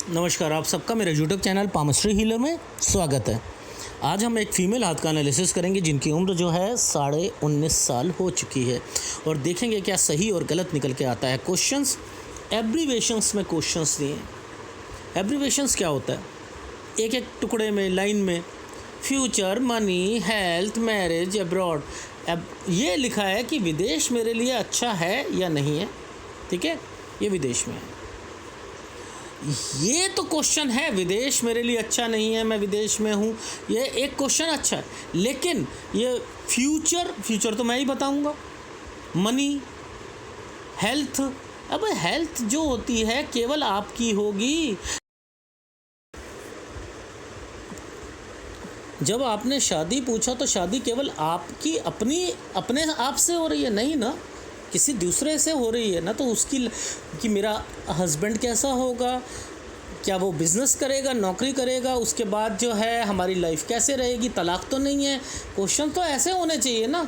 नमस्कार, आप सबका मेरे यूट्यूब चैनल पामस्ट्री हीलर में स्वागत है। आज हम एक फ़ीमेल हाथ का एनालिसिस करेंगे जिनकी उम्र जो है 19.5 साल हो चुकी है और देखेंगे क्या सही और गलत निकल के आता है। क्वेश्चंस एब्रीवेशंस में क्वेश्चंस दिए हैं। एब्रीवेशंस क्या होता है? एक एक टुकड़े में, लाइन में future, money, health, marriage, abroad. अब ये लिखा है कि विदेश मेरे लिए अच्छा है या नहीं है। ठीक है, ये विदेश में है। ये तो क्वेश्चन है, विदेश मेरे लिए अच्छा नहीं है, मैं विदेश में हूँ, ये एक क्वेश्चन अच्छा है। लेकिन ये फ्यूचर तो मैं ही बताऊँगा। मनी, हेल्थ, अब हेल्थ जो होती है केवल आपकी होगी। जब आपने शादी पूछा तो शादी केवल आपकी अपने आप से हो रही है, नहीं ना, किसी दूसरे से हो रही है ना। तो उसकी कि मेरा हस्बैंड कैसा होगा, क्या वो बिज़नेस करेगा, नौकरी करेगा, उसके बाद जो है हमारी लाइफ कैसे रहेगी, तलाक तो नहीं है। क्वेश्चन तो ऐसे होने चाहिए ना,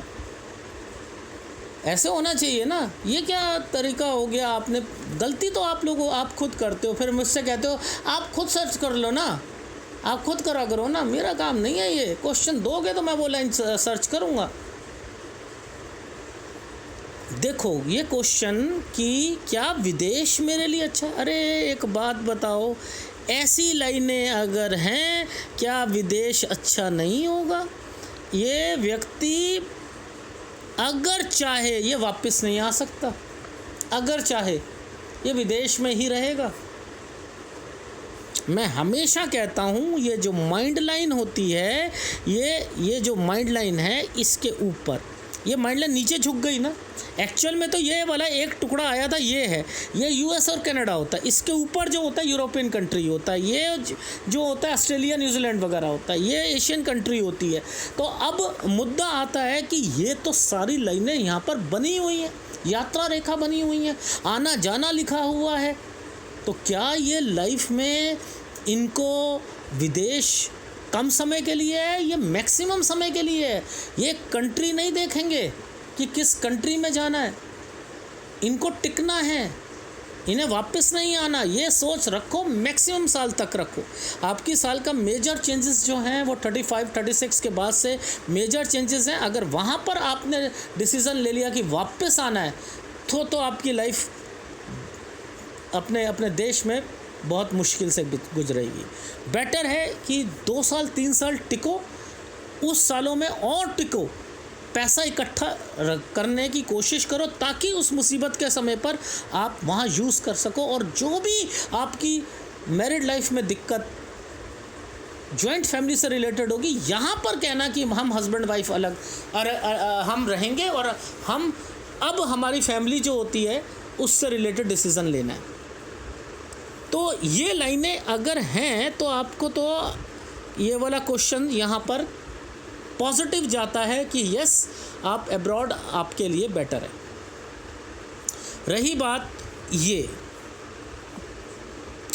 ऐसे होना चाहिए ना। ये क्या तरीका हो गया? आपने गलती तो आप खुद करते हो, फिर मुझसे कहते हो आप खुद सर्च कर लो ना, आप खुद करा करो ना, मेरा काम नहीं है ये। क्वेश्चन दोगे तो मैं वो लाइन सर्च करूँगा। देखो ये क्वेश्चन कि क्या विदेश मेरे लिए अच्छा? अरे एक बात बताओ, ऐसी लाइनें अगर हैं, क्या विदेश अच्छा नहीं होगा? ये व्यक्ति अगर चाहे ये वापस नहीं आ सकता, अगर चाहे ये विदेश में ही रहेगा। मैं हमेशा कहता हूँ ये जो माइंड लाइन होती है, ये जो माइंड लाइन है, इसके ऊपर ये माइंड लाइन नीचे झुक गई ना। एक्चुअल में तो ये वाला एक टुकड़ा आया था, ये है, ये यूएस और कनाडा होता है। इसके ऊपर जो होता है यूरोपियन कंट्री होता है, ये जो होता है ऑस्ट्रेलिया, न्यूजीलैंड वगैरह होता है, ये एशियन कंट्री होती है। तो अब मुद्दा आता है कि ये तो सारी लाइनें यहाँ पर बनी हुई हैं, यात्रा रेखा बनी हुई है, आना जाना लिखा हुआ है। तो क्या ये लाइफ में इनको विदेश कम समय के लिए है, ये मैक्सिमम समय के लिए है? ये कंट्री नहीं देखेंगे कि किस कंट्री में जाना है, इनको टिकना है, इन्हें वापस नहीं आना। ये सोच रखो, मैक्सिमम साल तक रखो। आपकी साल का मेजर चेंजेस जो हैं वो 35-36 के बाद से मेजर चेंजेस हैं। अगर वहाँ पर आपने डिसीज़न ले लिया कि वापस आना है तो आपकी लाइफ अपने देश में बहुत मुश्किल से गुजरेगी। बेटर है कि 2 साल 3 साल टिको, उस सालों में और टिको, पैसा इकट्ठा करने की कोशिश करो ताकि उस मुसीबत के समय पर आप वहाँ यूज़ कर सको। और जो भी आपकी मैरिड लाइफ में दिक्कत जॉइंट फैमिली से रिलेटेड होगी, यहाँ पर कहना कि हम हस्बैंड वाइफ अलग हम रहेंगे और अब हमारी फैमिली जो होती है उससे रिलेटेड डिसीज़न लेना है। तो ये लाइनें अगर हैं तो आपको तो ये वाला क्वेश्चन यहाँ पर पॉजिटिव जाता है कि यस, आप अब्रॉड आपके लिए बेटर है। रही बात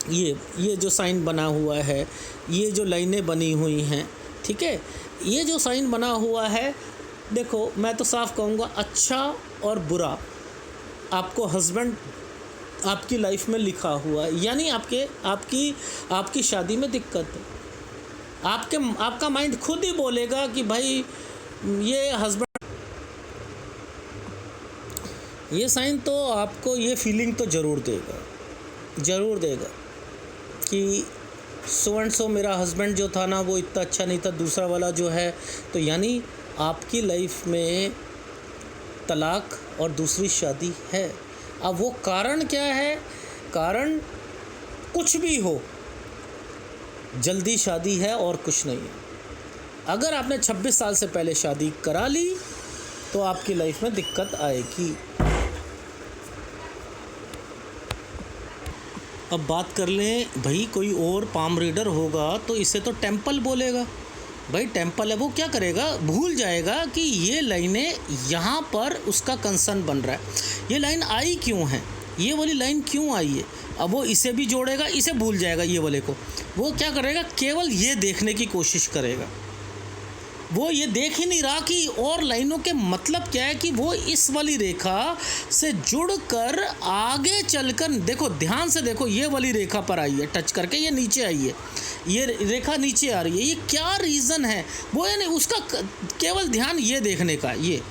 ये जो साइन बना हुआ है, ये जो लाइनें बनी हुई हैं, ठीक है, ये जो साइन बना हुआ है, देखो मैं तो साफ कहूँगा अच्छा और बुरा आपको हस्बैंड आपकी लाइफ में लिखा हुआ है। यानी आपकी शादी में दिक्कत है। आपका माइंड खुद ही बोलेगा कि भाई ये हस्बैंड, ये साइन तो आपको ये फीलिंग तो ज़रूर देगा कि सो एंड सो मेरा हस्बैंड जो था ना वो इतना अच्छा नहीं था, दूसरा वाला जो है। तो यानी आपकी लाइफ में तलाक और दूसरी शादी है। अब वो कारण क्या है? कारण कुछ भी हो, जल्दी शादी है और कुछ नहीं है। अगर आपने 26 साल से पहले शादी करा ली तो आपकी लाइफ में दिक्कत आएगी। अब बात कर लें, भाई कोई और पाम रीडर होगा तो इसे तो टेम्पल बोलेगा। भाई टेम्पल है, वो क्या करेगा, भूल जाएगा कि ये लाइनें यहाँ पर उसका कंसर्न बन रहा है। ये लाइन आई क्यों है, ये वाली लाइन क्यों आई है। अब वो इसे भी जोड़ेगा, इसे भूल जाएगा, ये वाले को। वो क्या करेगा, केवल ये देखने की कोशिश करेगा वो ये देख ही नहीं रहा कि और लाइनों के मतलब क्या है, कि वो इस वाली रेखा से जुड़कर आगे चलकर, देखो ध्यान से देखो, ये वाली रेखा पर आई है टच करके, ये नीचे आई है, ये रेखा नीचे आ रही है, ये क्या रीज़न है वो है नहीं उसका, केवल ध्यान ये देखने का, ये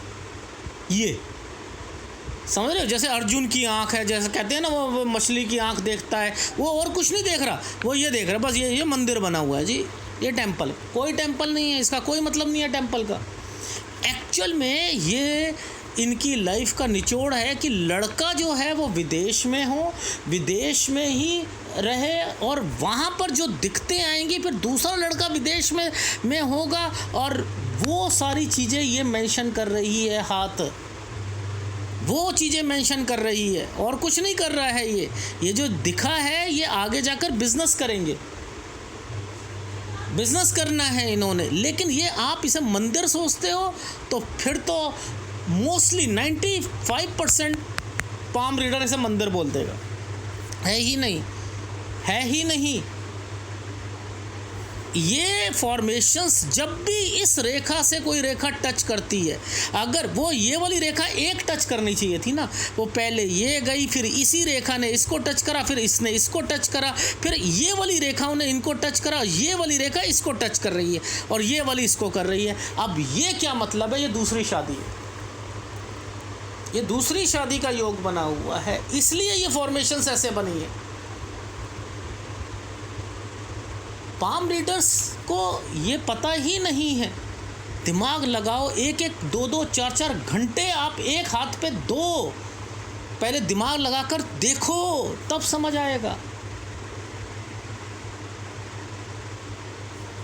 समझ रहे हो। जैसे अर्जुन की आंख है, जैसे कहते हैं ना वो मछली की आंख देखता है, वो और कुछ नहीं देख रहा, वो ये देख रहा है बस, ये मंदिर बना हुआ है जी, ये टेंपल, कोई टेंपल नहीं है, इसका कोई मतलब नहीं है टेंपल का। एक्चुअल में ये इनकी लाइफ का निचोड़ है कि लड़का जो है वो विदेश में हो, विदेश में ही रहे, और वहाँ पर जो दिक्कतें आएंगी, फिर दूसरा लड़का विदेश में होगा, और वो सारी चीज़ें ये मेंशन कर रही है, हाथ वो चीज़ें मेंशन कर रही है, और कुछ नहीं कर रहा है। ये जो दिखा है, ये आगे जाकर बिजनेस करेंगे, बिजनेस करना है इन्होंने, लेकिन ये आप इसे मंदिर सोचते हो तो फिर तो मोस्टली 95% पाम रीडर इसे मंदिर बोल देगा, है ही नहीं, है ही नहीं। ये फॉर्मेशंस जब भी इस रेखा से कोई रेखा टच करती है, अगर वो ये वाली रेखा एक टच करनी चाहिए थी ना, वो पहले ये गई, फिर इसी रेखा ने इसको टच करा, फिर इसने इसको टच करा, फिर ये वाली रेखाओं ने इनको टच करा, ये वाली रेखा इसको टच कर रही है, और ये वाली इसको कर रही है। अब ये क्या मतलब है, ये दूसरी शादी है, ये दूसरी शादी का योग बना हुआ है, इसलिए ये फॉर्मेशंस ऐसे बनी है। पाम रीडर्स को ये पता ही नहीं है, दिमाग लगाओ, 1-1, 2-2, 4-4 घंटे आप एक हाथ पे दो, पहले दिमाग लगाकर देखो, तब समझ आएगा।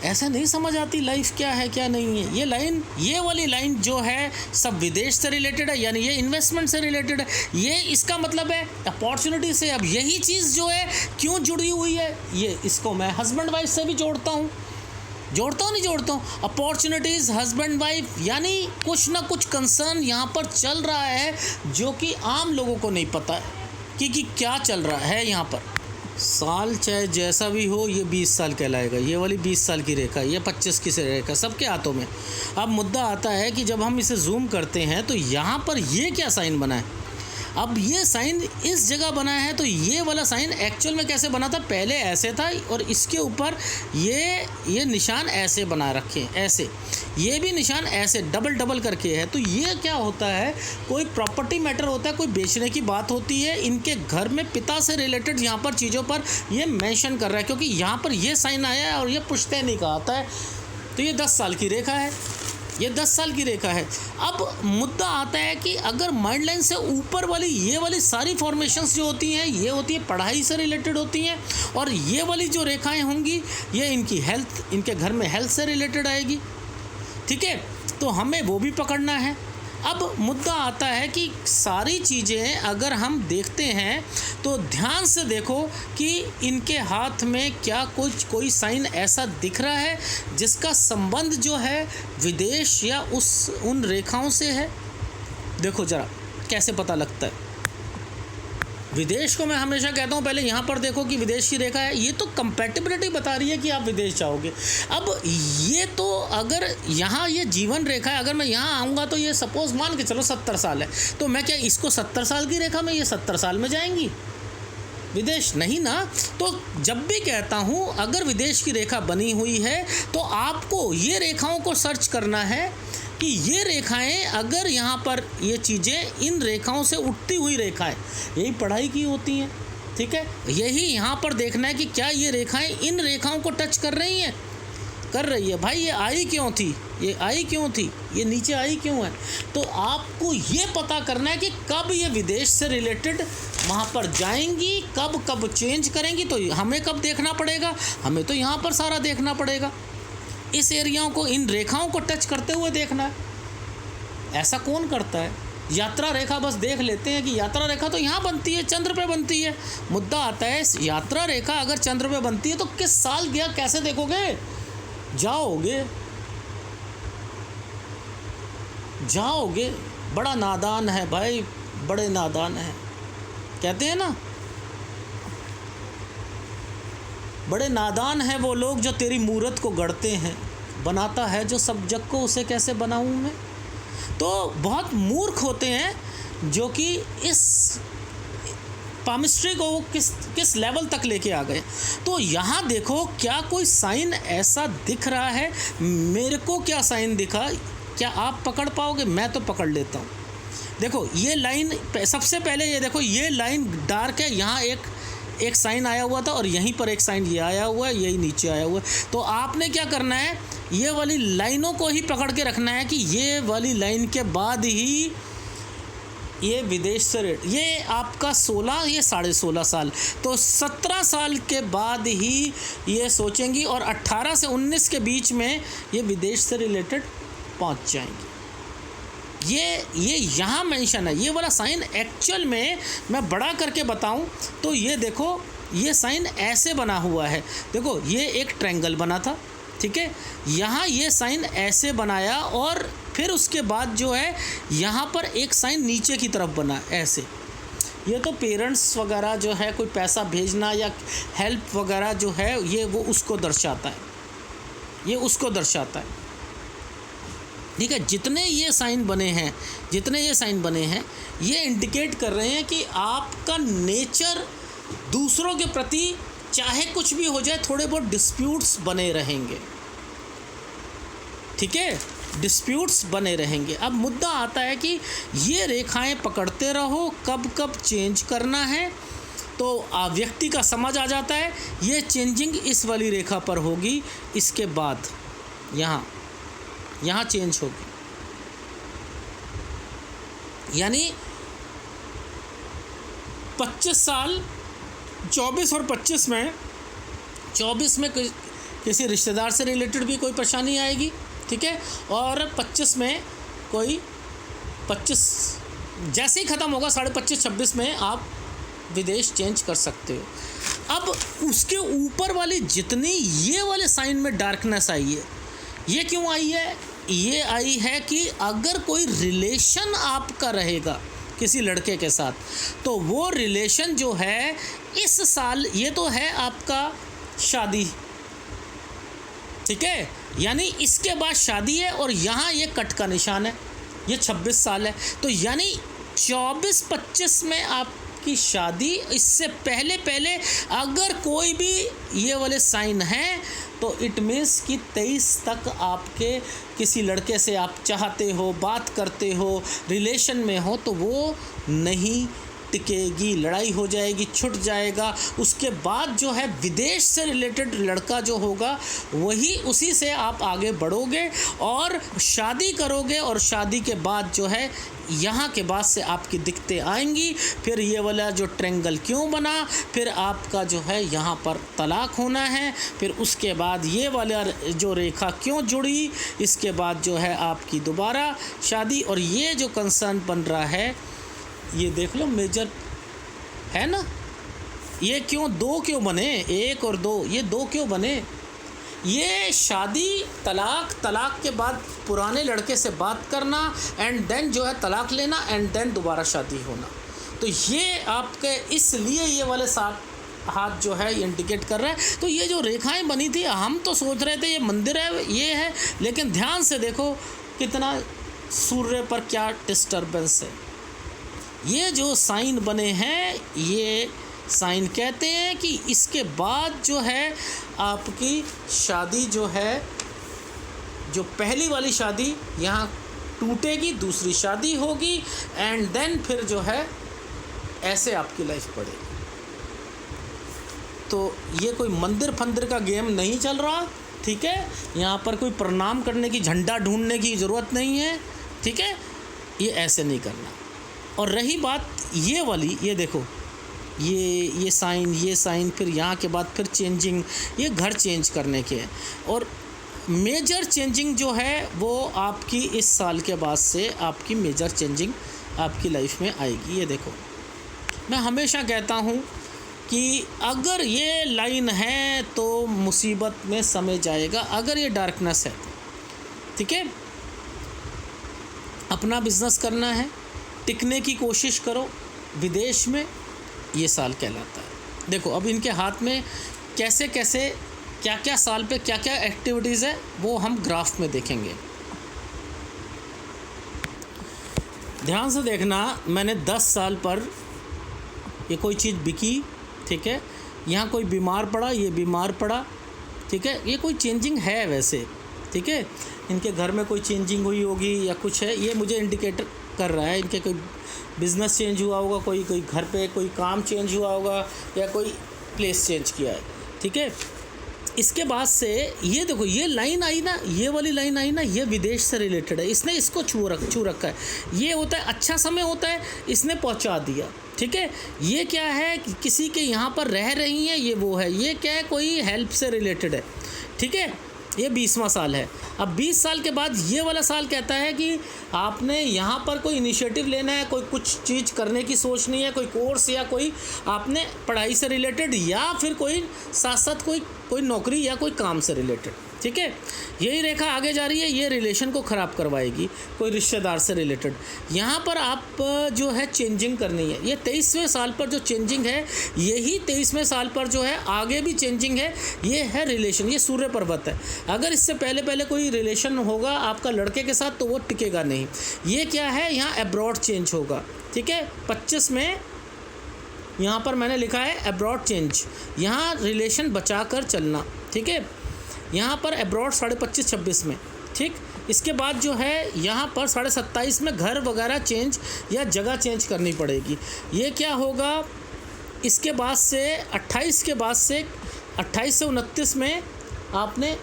ऐसा नहीं समझ आती लाइफ क्या है क्या नहीं है। ये लाइन, ये वाली लाइन जो है सब विदेश से रिलेटेड है, यानी ये इन्वेस्टमेंट से रिलेटेड है, ये इसका मतलब है अपॉर्चुनिटी से। अब यही चीज़ जो है क्यों जुड़ी हुई है, ये इसको मैं हस्बैंड वाइफ से भी जोड़ता हूँ, नहीं जोड़ता हूँ, अपॉर्चुनिटीज़ हस्बैंड वाइफ, यानी कुछ ना कुछ कंसर्न यहाँ पर चल रहा है जो कि आम लोगों को नहीं पता है कि क्या चल रहा है यहाँ पर। साल चाहे जैसा भी हो, ये 20 साल कहलाएगा, ये वाली 20 साल की रेखा, ये 25 की से रेखा, सबके हाथों में। अब मुद्दा आता है कि जब हम इसे जूम करते हैं तो यहाँ पर ये क्या साइन बना है, अब ये साइन इस जगह बना है, तो ये वाला साइन एक्चुअल में कैसे बना था, पहले ऐसे था, और इसके ऊपर ये निशान ऐसे बना रखे हैं, ऐसे, ये भी निशान ऐसे डबल करके है। तो ये क्या होता है, कोई प्रॉपर्टी मैटर होता है, कोई बेचने की बात होती है, इनके घर में पिता से रिलेटेड यहाँ पर चीज़ों पर ये मेंशन कर रहा है, क्योंकि यहाँ पर ये साइन आया है और ये पुश्तैनी का आता है। तो ये 10 साल की रेखा है, ये 10 साल की रेखा है। अब मुद्दा आता है कि अगर माइंड लाइन से ऊपर वाली ये वाली सारी फॉर्मेशंस जो होती हैं, ये होती है पढ़ाई से रिलेटेड होती हैं, और ये वाली जो रेखाएं होंगी ये इनकी हेल्थ, इनके घर में हेल्थ से रिलेटेड आएगी, ठीक है। तो हमें वो भी पकड़ना है। अब मुद्दा आता है कि सारी चीज़ें अगर हम देखते हैं तो ध्यान से देखो कि इनके हाथ में क्या कोई साइन ऐसा दिख रहा है जिसका संबंध जो है विदेश या उन रेखाओं से है। देखो ज़रा कैसे पता लगता है। विदेश को मैं हमेशा कहता हूँ पहले यहाँ पर देखो कि विदेश की रेखा है, ये तो कंपैटिबिलिटी बता रही है कि आप विदेश जाओगे। अब ये तो अगर यहाँ ये जीवन रेखा है, अगर मैं यहाँ आऊँगा तो ये सपोज़ मान के चलो 70 साल है, तो मैं क्या इसको 70 साल की रेखा में ये 70 साल में जाएंगी विदेश? नहीं ना। तो जब भी कहता हूँ अगर विदेश की रेखा बनी हुई है तो आपको ये रेखाओं को सर्च करना है कि ये रेखाएं अगर यहाँ पर ये चीज़ें इन रेखाओं से उठती हुई रेखाएं, यही पढ़ाई की होती हैं, ठीक है। यही यहाँ पर देखना है कि क्या ये रेखाएं इन रेखाओं को टच कर रही हैं, कर रही है। भाई ये आई क्यों थी, ये आई क्यों थी, ये नीचे आई क्यों है। तो आपको ये पता करना है कि कब ये विदेश से रिलेटेड वहाँ पर जाएंगी, कब चेंज करेंगी। तो हमें कब देखना पड़ेगा, हमें तो यहाँ पर सारा देखना पड़ेगा, इस एरियाओं को, इन रेखाओं को टच करते हुए देखना है। ऐसा कौन करता है? यात्रा रेखा बस देख लेते हैं कि यात्रा रेखा तो यहाँ बनती है, चंद्र पे बनती है। मुद्दा आता है यात्रा रेखा अगर चंद्र पे बनती है तो किस साल गया, कैसे देखोगे? जाओगे। बड़ा नादान है भाई, बड़े नादान है, कहते हैं ना, बड़े नादान हैं वो लोग जो तेरी मूरत को गढ़ते हैं। बनाता है जो सब जग को, उसे कैसे बनाऊं मैं। तो बहुत मूर्ख होते हैं जो कि इस पामिस्ट्री को किस लेवल तक लेके आ गए। तो यहाँ देखो, क्या कोई साइन ऐसा दिख रहा है? मेरे को क्या साइन दिखा, क्या आप पकड़ पाओगे? मैं तो पकड़ लेता हूँ। देखो ये लाइन, सबसे पहले ये देखो, ये लाइन डार्क है, यहाँ एक साइन आया हुआ था और यहीं पर एक साइन ये आया हुआ है, यही नीचे आया हुआ है। तो आपने क्या करना है, ये वाली लाइनों को ही पकड़ के रखना है कि ये वाली लाइन के बाद ही ये विदेश से रेट, ये आपका 16, ये 16.5 साल, तो 17 साल के बाद ही ये सोचेंगी और 18 से 19 के बीच में ये विदेश से रिलेटेड पहुंच जाएंगी। ये यहाँ मेंशन है, ये वाला साइन एक्चुअल में मैं बड़ा करके बताऊं तो ये देखो, ये साइन ऐसे बना हुआ है। देखो ये एक ट्रायंगल बना था, ठीक है, यहाँ ये साइन ऐसे बनाया और फिर उसके बाद जो है यहाँ पर एक साइन नीचे की तरफ बना ऐसे। ये तो पेरेंट्स वगैरह जो है, कोई पैसा भेजना या हेल्प वगैरह जो है, ये वो उसको दर्शाता है, ये उसको दर्शाता है, ठीक है। जितने ये साइन बने हैं ये इंडिकेट कर रहे हैं कि आपका नेचर दूसरों के प्रति, चाहे कुछ भी हो जाए, थोड़े बहुत डिस्प्यूट्स बने रहेंगे, ठीक है, डिस्प्यूट्स बने रहेंगे। अब मुद्दा आता है कि ये रेखाएं पकड़ते रहो, कब कब चेंज करना है। तो व्यक्ति का समझ आ जाता है, ये चेंजिंग इस वाली रेखा पर होगी, इसके बाद यहाँ चेंज होगी, यानी 25 साल, 24 और 25 में, 24 में किसी रिश्तेदार से रिलेटेड भी कोई परेशानी आएगी, ठीक है, और 25 में कोई 25 जैसे ही ख़त्म होगा, 25.5 26 में आप विदेश चेंज कर सकते हो। अब उसके ऊपर वाली जितनी ये वाले साइन में डार्कनेस आई है, ये क्यों आई है? ये आई है कि अगर कोई रिलेशन आपका रहेगा किसी लड़के के साथ, तो वो रिलेशन जो है इस साल, ये तो है आपका शादी, ठीक है, यानी इसके बाद शादी है और यहाँ ये कट का निशान है, ये 26 साल है, तो यानी 24-25 में आपकी शादी। इससे पहले अगर कोई भी ये वाले साइन हैं तो इट मीन्स कि 23 तक आपके किसी लड़के से आप चाहते हो, बात करते हो, रिलेशन में हो, तो वो नहीं टिकेगी, लड़ाई हो जाएगी, छूट जाएगा। उसके बाद जो है विदेश से रिलेटेड लड़का जो होगा वही, उसी से आप आगे बढ़ोगे और शादी करोगे, और शादी के बाद जो है यहाँ के बाद से आपकी दिक्कतें आएंगी। फिर ये वाला जो ट्रायंगल क्यों बना, फिर आपका जो है यहाँ पर तलाक होना है, फिर उसके बाद ये वाला जो रेखा क्यों जुड़ी, इसके बाद जो है आपकी दोबारा शादी। और ये जो कंसर्न बन रहा है, ये देख लो, मेजर है ना, ये क्यों 2 क्यों बने, 1 और 2, ये 2 क्यों बने? ये शादी, तलाक के बाद पुराने लड़के से बात करना, एंड देन जो है तलाक लेना, एंड देन दोबारा शादी होना। तो ये आपके, इसलिए ये वाले 7 हाथ जो है इंडिकेट कर रहा है। तो ये जो रेखाएं बनी थी, हम तो सोच रहे थे ये मंदिर है, ये है, लेकिन ध्यान से देखो कितना सूर्य पर क्या डिस्टर्बेंस है। ये जो साइन बने हैं, ये साइन कहते हैं कि इसके बाद जो है आपकी शादी जो है, जो पहली वाली शादी यहाँ टूटेगी, दूसरी शादी होगी, एंड देन फिर जो है ऐसे आपकी लाइफ बढ़ेगी। तो ये कोई मंदिर फंदिर का गेम नहीं चल रहा, ठीक है, यहाँ पर कोई प्रणाम करने की, झंडा ढूंढने की ज़रूरत नहीं है, ठीक है, ये ऐसे नहीं करना। और रही बात ये वाली, ये देखो, ये साइन, फिर यहाँ के बाद फिर चेंजिंग, ये घर चेंज करने के हैं। और मेजर चेंजिंग जो है वो आपकी इस साल के बाद से आपकी मेजर चेंजिंग आपकी लाइफ में आएगी। ये देखो, मैं हमेशा कहता हूँ कि अगर ये लाइन है तो मुसीबत में समय जाएगा, अगर ये डार्कनेस है, ठीक है, अपना बिजनेस करना है, टिकने की कोशिश करो विदेश में, ये साल कहलाता है। देखो अब इनके हाथ में कैसे कैसे क्या क्या साल पे क्या क्या एक्टिविटीज़ है वो हम ग्राफ में देखेंगे। ध्यान से देखना, मैंने 10 साल पर ये कोई चीज़ बिकी, ठीक है, यहाँ कोई बीमार पड़ा, ये बीमार पड़ा, ठीक है, ये कोई चेंजिंग है वैसे, ठीक है, इनके घर में कोई चेंजिंग हुई होगी या कुछ है, ये मुझे इंडिकेटर कर रहा है, इनके कोई बिज़नेस चेंज हुआ होगा, कोई घर पे कोई काम चेंज हुआ होगा या कोई प्लेस चेंज किया है, ठीक है। इसके बाद से ये देखो, ये लाइन आई ना, ये वाली लाइन आई ना, ये विदेश से रिलेटेड है, इसने इसको छू रखा है। ये होता है अच्छा समय होता है, इसने पहुंचा दिया, ठीक है। ये क्या है कि किसी के यहाँ पर रह रही हैं, ये वो है, ये क्या है कोई हेल्प से रिलेटेड है, ठीक है। ये 20वां साल है। अब 20 साल के बाद ये वाला साल कहता है कि आपने यहाँ पर कोई इनिशिएटिव लेना है, कोई कुछ चीज़ करने की सोचनी है, कोई कोर्स या कोई आपने पढ़ाई से रिलेटेड या फिर कोई साथ साथ कोई नौकरी या कोई काम से रिलेटेड, ठीक है। यही रेखा आगे जा रही है, ये रिलेशन को ख़राब करवाएगी, कोई रिश्तेदार से रिलेटेड। यहाँ पर आप जो है चेंजिंग करनी है। ये 23वें साल पर जो चेंजिंग है, यही 23वें साल पर जो है आगे भी चेंजिंग है। ये है रिलेशन, ये सूर्य पर्वत है। अगर इससे पहले कोई रिलेशन होगा आपका लड़के के साथ तो वो टिकेगा नहीं। ये क्या है, यहाँ अब्रॉड चेंज होगा, ठीक है। 25 में यहाँ पर मैंने लिखा है अब्रॉड चेंज, यहाँ रिलेशन बचा कर चलना, ठीक है। यहाँ पर अब्रॉड 25.5-26 में, ठीक। इसके बाद जो है यहाँ पर 27.5 में घर वगैरह चेंज या जगह चेंज करनी पड़ेगी। ये क्या होगा, इसके बाद से 28 के बाद से 28 से 29 में आपने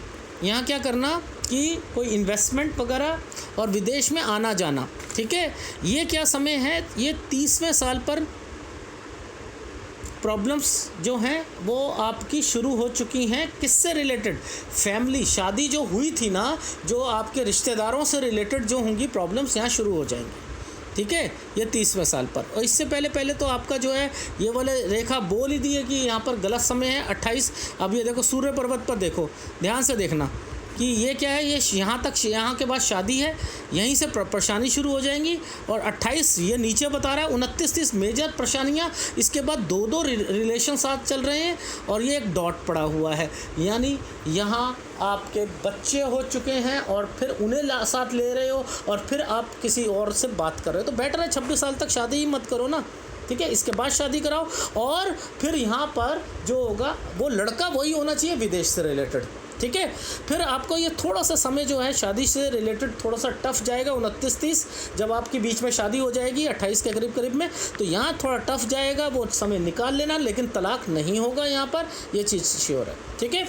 यहाँ क्या करना कि कोई इन्वेस्टमेंट वगैरह और विदेश में आना जाना, ठीक है। ये क्या समय है, ये 30वें साल पर प्रॉब्लम्स जो हैं वो आपकी शुरू हो चुकी हैं। किससे रिलेटेड, फैमिली, शादी जो हुई थी ना, जो आपके रिश्तेदारों से रिलेटेड जो होंगी प्रॉब्लम्स यहाँ शुरू हो जाएंगी, ठीक है। ये 30वें साल पर। और इससे पहले तो आपका जो है ये वाले रेखा बोल ही दी है कि यहाँ पर गलत समय है 28। अब ये देखो सूर्य पर्वत पर देखो, ध्यान से देखना कि ये क्या है, ये यहाँ के बाद शादी है, यहीं से परेशानी शुरू हो जाएंगी। और 28 ये नीचे बता रहा है, 29-30 मेजर परेशानियाँ, इसके बाद दो रिलेशन साथ चल रहे हैं और ये एक डॉट पड़ा हुआ है, यानी यहाँ आपके बच्चे हो चुके हैं और फिर उन्हें साथ ले रहे हो और फिर आप किसी और से बात कर रहे हो। तो बेटर है 26 साल तक शादी ही मत करो ना, ठीक है। इसके बाद शादी कराओ और फिर यहाँ पर जो होगा वो लड़का वही होना चाहिए विदेश से रिलेटेड, ठीक है। फिर आपको ये थोड़ा सा समय जो है शादी से रिलेटेड थोड़ा सा टफ जाएगा 29-30, जब आपके बीच में शादी हो जाएगी 28 के करीब में, तो यहाँ थोड़ा टफ जाएगा, वो समय निकाल लेना, लेकिन तलाक नहीं होगा यहाँ पर, ये चीज़ श्योर है, ठीक है।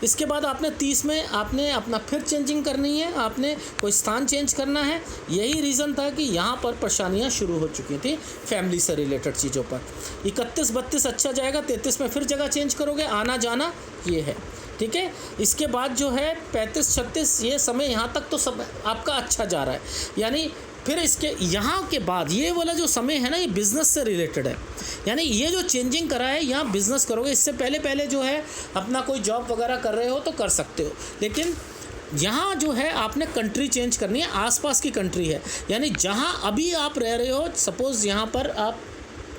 इसके बाद आपने 30 में आपने अपना फिर चेंजिंग करनी है, आपने कोई स्थान चेंज करना है। यही रीज़न था कि यहाँ पर परेशानियाँ शुरू हो चुकी थी फैमिली से रिलेटेड चीज़ों पर। 31-32 अच्छा जाएगा, 33 में फिर जगह चेंज करोगे, आना जाना ये है, ठीक है। इसके बाद जो है 35-36 ये समय यहाँ तक तो सब आपका अच्छा जा रहा है, यानी फिर इसके यहाँ के बाद ये वाला जो समय है ना, ये बिज़नेस से रिलेटेड है, यानी ये जो चेंजिंग करा है यहाँ बिज़नेस करोगे। इससे पहले जो है अपना कोई जॉब वगैरह कर रहे हो तो कर सकते हो, लेकिन यहाँ जो है आपने कंट्री चेंज करनी है, आसपास की कंट्री है, यानी जहाँ अभी आप रह रहे हो, सपोज़ यहाँ पर आप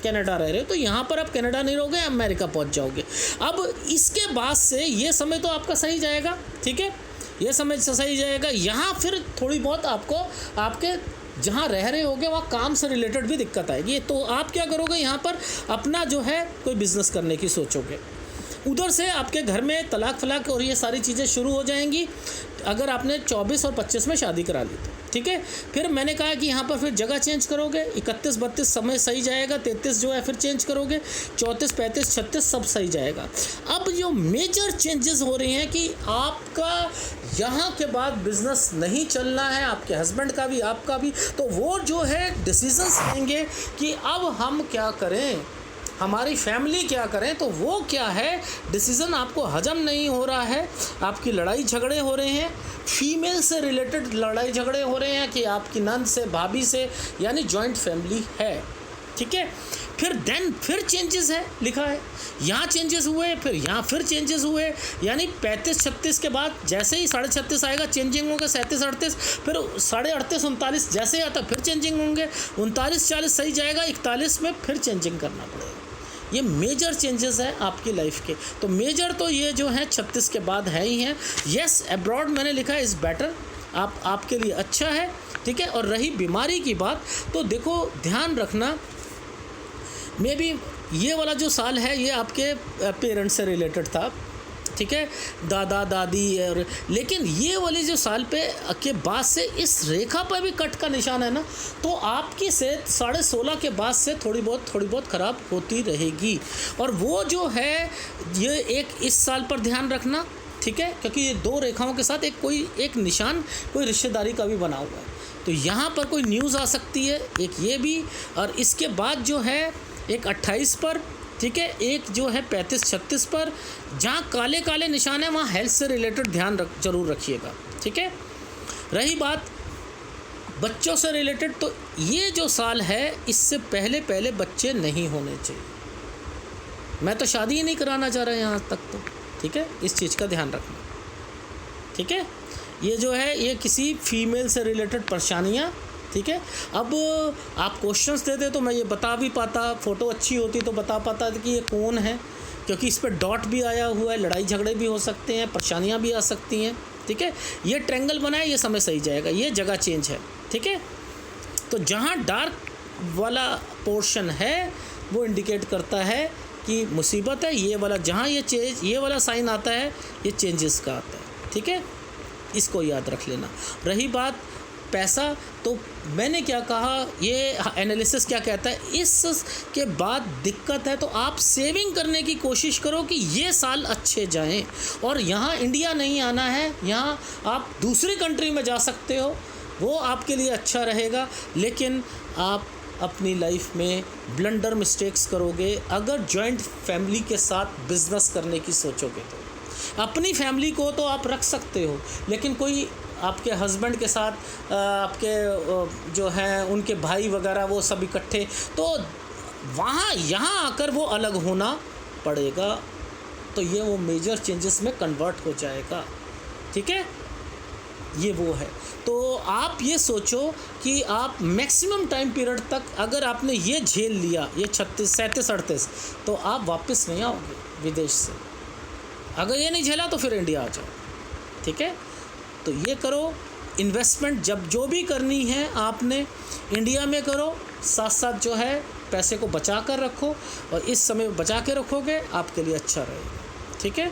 कनाडा रह रहे हो तो यहाँ पर आप कनाडा नहीं रहोगे, अमेरिका पहुँच जाओगे। अब इसके बाद से ये समय तो आपका सही जाएगा, ठीक है, ये समय सही जाएगा। यहाँ फिर थोड़ी बहुत आपको आपके जहाँ रह रहे होगे वहाँ काम से रिलेटेड भी दिक्कत आएगी, तो आप क्या करोगे, यहाँ पर अपना जो है कोई बिज़नेस करने की सोचोगे। उधर से आपके घर में तलाक फलाक और ये सारी चीज़ें शुरू हो जाएंगी अगर आपने 24 और 25 में शादी करा ली तो, ठीक है। फिर मैंने कहा कि यहाँ पर फिर जगह चेंज करोगे, 31-32 समय सही जाएगा, 33 जो है फिर चेंज करोगे, 34-35-36 सब सही जाएगा। अब जो मेजर चेंजेस हो रहे हैं कि आपका यहाँ के बाद बिज़नेस नहीं चलना है, आपके हस्बैंड का भी आपका भी, तो वो जो है डिसीजंस लेंगे कि अब हम क्या करें, हमारी फैमिली क्या करें। तो वो क्या है, डिसीज़न आपको हजम नहीं हो रहा है, आपकी लड़ाई झगड़े हो रहे हैं, फीमेल से रिलेटेड लड़ाई झगड़े हो रहे हैं कि आपकी नंद से, भाभी से, यानी जॉइंट फैमिली है, ठीक है। फिर चेंजेस है, लिखा है यहाँ चेंजेस हुए, फिर यहाँ फिर चेंजेस हुए, यानी 35-36 के बाद जैसे ही 36.5 आएगा चेंजिंग होगा, 37-38, फिर 38-39 जैसे ही आता फिर चेंजिंग होंगे, 39-40 सही जाएगा, 41 में फिर चेंजिंग करना पड़ेगा। ये मेजर चेंजेस है आपकी लाइफ के। तो मेजर तो ये जो है 36 के बाद है ही हैं। येस, अब्रॉड मैंने लिखा है इज़ बेटर, आपके लिए अच्छा है, ठीक है। और रही बीमारी की बात, तो देखो ध्यान रखना, मे बी ये वाला जो साल है ये आपके पेरेंट्स से रिलेटेड था, ठीक है, दादा दादी, और लेकिन ये वाले जो साल के बाद से इस रेखा पर भी कट का निशान है ना, तो आपकी सेहत 16.5 के बाद से थोड़ी बहुत ख़राब होती रहेगी। और वो जो है ये इस साल पर ध्यान रखना, ठीक है, क्योंकि ये 2 रेखाओं के साथ एक निशान कोई रिश्तेदारी का भी बना हुआ है, तो यहाँ पर कोई न्यूज़ आ सकती है, एक ये भी। और इसके बाद जो है एक 28 पर, ठीक है, एक जो है 35-36 पर, जहाँ काले काले निशान हैं वहाँ हेल्थ से रिलेटेड ध्यान जरूर रखिएगा, ठीक है। रही बात बच्चों से रिलेटेड, तो ये जो साल है इससे पहले बच्चे नहीं होने चाहिए। मैं तो शादी ही नहीं कराना चाह रहा यहाँ तक तो, ठीक है, इस चीज़ का ध्यान रखना, ठीक है। ये जो है ये किसी फीमेल से रिलेटेड परेशानियाँ, ठीक है। अब आप क्वेश्चंस देते तो मैं ये बता भी पाता, फ़ोटो अच्छी होती तो बता पाता कि ये कौन है, क्योंकि इस पर डॉट भी आया हुआ है, लड़ाई झगड़े भी हो सकते हैं, परेशानियां भी आ सकती हैं, ठीक है। ये ट्रायंगल बना है, ये समय सही जाएगा, ये जगह चेंज है, ठीक है। तो जहाँ डार्क वाला पोर्शन है वो इंडिकेट करता है कि मुसीबत है, ये वाला जहाँ ये वाला साइन आता है ये चेंजेस का आता है, ठीक है, इसको याद रख लेना। रही बात पैसा, तो मैंने क्या कहा, ये एनालिसिस क्या कहता है, इस के बाद दिक्कत है तो आप सेविंग करने की कोशिश करो कि ये साल अच्छे जाएं। और यहाँ इंडिया नहीं आना है, यहाँ आप दूसरी कंट्री में जा सकते हो, वो आपके लिए अच्छा रहेगा। लेकिन आप अपनी लाइफ में ब्लंडर मिस्टेक्स करोगे अगर जॉइंट फैमिली के साथ बिजनेस करने की सोचोगे। तो अपनी फैमिली को तो आप रख सकते हो, लेकिन कोई आपके हस्बैंड के साथ आपके जो हैं उनके भाई वगैरह वो सब इकट्ठे, तो यहाँ आकर वो अलग होना पड़ेगा, तो ये वो मेजर चेंजेस में कन्वर्ट हो जाएगा, ठीक है, ये वो है। तो आप ये सोचो कि आप मैक्सिमम टाइम पीरियड तक अगर आपने ये झेल लिया, ये 36, 37, 38, तो आप वापस नहीं आओगे विदेश से। अगर ये नहीं झेला तो फिर इंडिया आ जाओ, ठीक है। तो ये करो, इन्वेस्टमेंट जब जो भी करनी है आपने इंडिया में करो, साथ साथ जो है पैसे को बचा कर रखो, और इस समय बचा के रखोगे आपके लिए अच्छा रहेगा, ठीक है।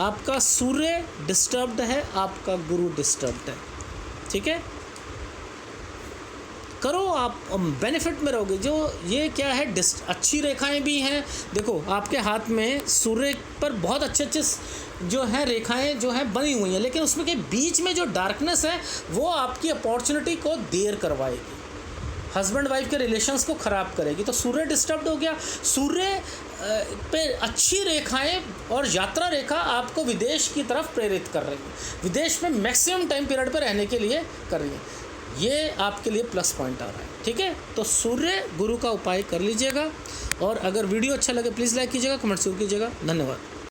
आपका सूर्य डिस्टर्ब्ड है, आपका गुरु डिस्टर्ब्ड है, ठीक है। करो, आप बेनिफिट में रहोगे। जो ये क्या है, अच्छी रेखाएं भी हैं, देखो आपके हाथ में सूर्य पर बहुत अच्छे जो हैं रेखाएं जो हैं बनी हुई हैं, लेकिन उसमें के बीच में जो डार्कनेस है वो आपकी अपॉर्चुनिटी को देर करवाएगी, हस्बैंड वाइफ के रिलेशंस को ख़राब करेगी। तो सूर्य डिस्टर्ब्ड हो गया, सूर्य पे अच्छी रेखाएं और यात्रा रेखा आपको विदेश की तरफ प्रेरित कर रही है, विदेश में मैक्सिमम टाइम पीरियड पर रहने के लिए कर रही है, ये आपके लिए प्लस पॉइंट आ रहा है, ठीक है। तो सूर्य गुरु का उपाय कर लीजिएगा, और अगर वीडियो अच्छा लगे प्लीज़ लाइक कीजिएगा, कमेंट जरूर कीजिएगा। धन्यवाद।